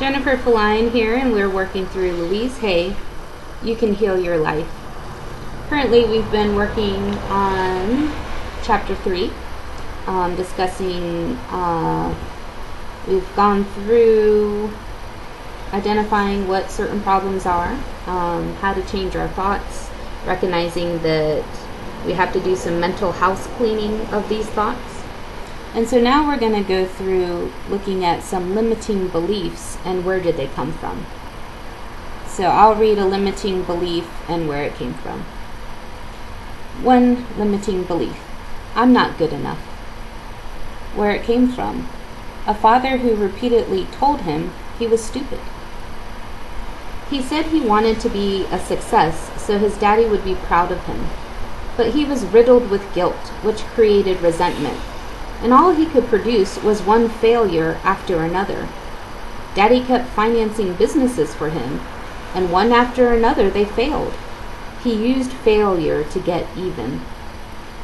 Jennifer Feline here, and we're working through Louise Hay, You Can Heal Your Life. Currently, we've been working on Chapter 3, discussing, we've gone through identifying what certain problems are, how to change our thoughts, recognizing that we have to do some mental house cleaning of these thoughts. And so now we're going to go through looking at some limiting beliefs and where did they come from. So I'll read a limiting belief and where it came from. One limiting belief: I'm not good enough. Where it came from: a father who repeatedly told him he was stupid. He said he wanted to be a success so his daddy would be proud of him. But he was riddled with guilt, which created resentment. And all he could produce was one failure after another. Daddy kept financing businesses for him, and one after another they failed. He used failure to get even.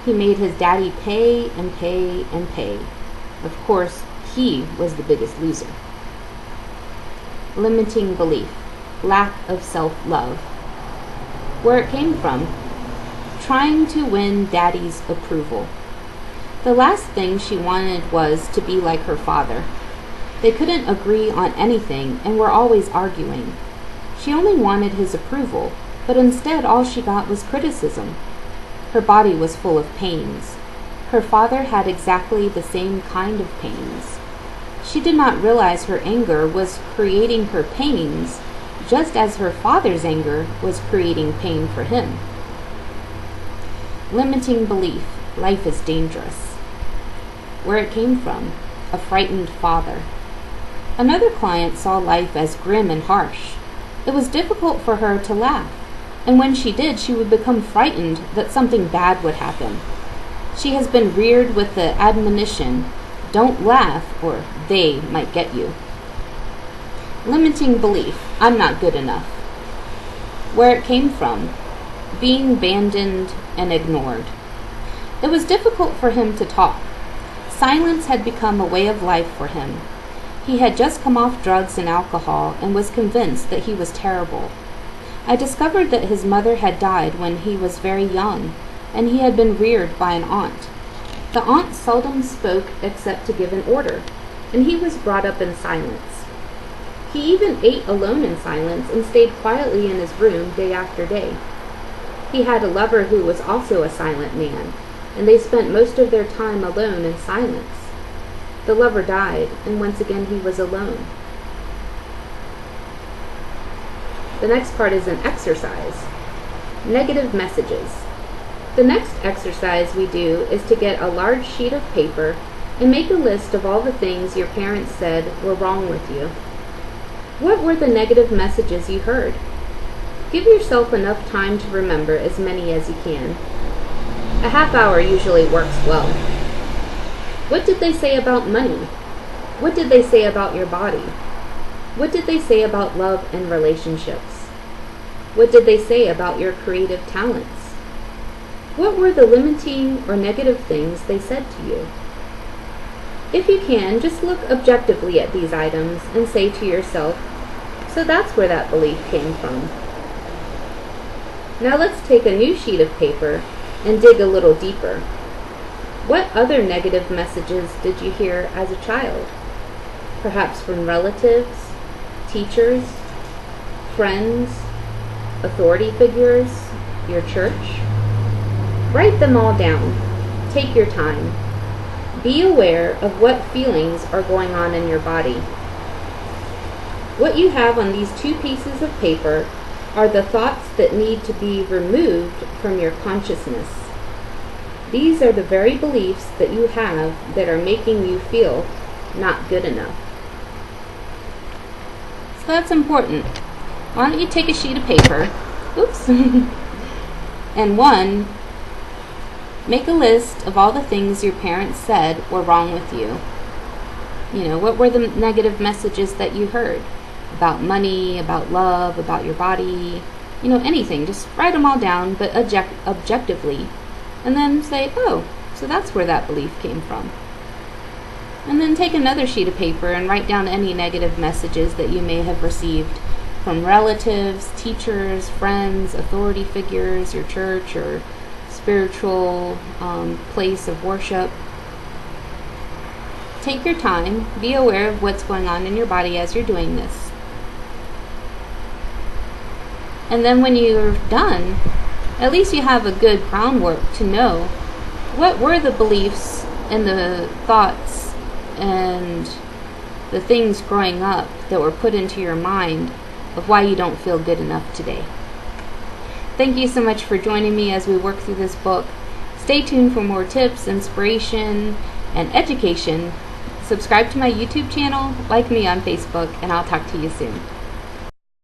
He made his daddy pay and pay and pay. Of course, he was the biggest loser. Limiting belief: lack of self-love. Where it came from: trying to win daddy's approval. The last thing she wanted was to be like her father. They couldn't agree on anything and were always arguing. She only wanted his approval, but instead all she got was criticism. Her body was full of pains. Her father had exactly the same kind of pains. She did not realize her anger was creating her pains, just as her father's anger was creating pain for him. Limiting belief: life is dangerous. Where it came from: a frightened father. Another client saw life as grim and harsh. It was difficult for her to laugh, and when she did, she would become frightened that something bad would happen. She has been reared with the admonition, don't laugh or they might get you. Limiting belief: I'm not good enough. Where it came from: being abandoned and ignored. It was difficult for him to talk. Silence had become a way of life for him. He had just come off drugs and alcohol and was convinced that he was terrible. I discovered that his mother had died when he was very young, and he had been reared by an aunt. The aunt seldom spoke except to give an order, and he was brought up in silence. He even ate alone in silence and stayed quietly in his room day after day. He had a lover who was also a silent man, and they spent most of their time alone in silence. The lover died, and once again he was alone. The next part is an exercise. Negative messages. The next exercise we do is to get a large sheet of paper and make a list of all the things your parents said were wrong with you. What were the negative messages you heard? Give yourself enough time to remember as many as you can. A half hour usually works well. What did they say about money? What did they say about your body? What did they say about love and relationships? What did they say about your creative talents? What were the limiting or negative things they said to you? If you can, just look objectively at these items and say to yourself, so that's where that belief came from. Now let's take a new sheet of paper and dig a little deeper. What other negative messages did you hear as a child? Perhaps from relatives, teachers, friends, authority figures, your church? Write them all down. Take your time. Be aware of what feelings are going on in your body. What you have on these two pieces of paper are the thoughts that need to be removed from your consciousness. These are the very beliefs that you have that are making you feel not good enough. So that's important. Why don't you take a sheet of paper, oops, and make a list of all the things your parents said were wrong with you. You know, what were the negative messages that you heard? About money, about love, about your body, you know, anything. Just write them all down, but objectively. And then say, oh, so that's where that belief came from. And then take another sheet of paper and write down any negative messages that you may have received from relatives, teachers, friends, authority figures, your church, or spiritual place of worship. Take your time. Be aware of what's going on in your body as you're doing this. And then when you're done, at least you have a good groundwork to know what were the beliefs and the thoughts and the things growing up that were put into your mind of why you don't feel good enough today. Thank you so much for joining me as we work through this book. Stay tuned for more tips, inspiration, and education. Subscribe to my YouTube channel, like me on Facebook, and I'll talk to you soon.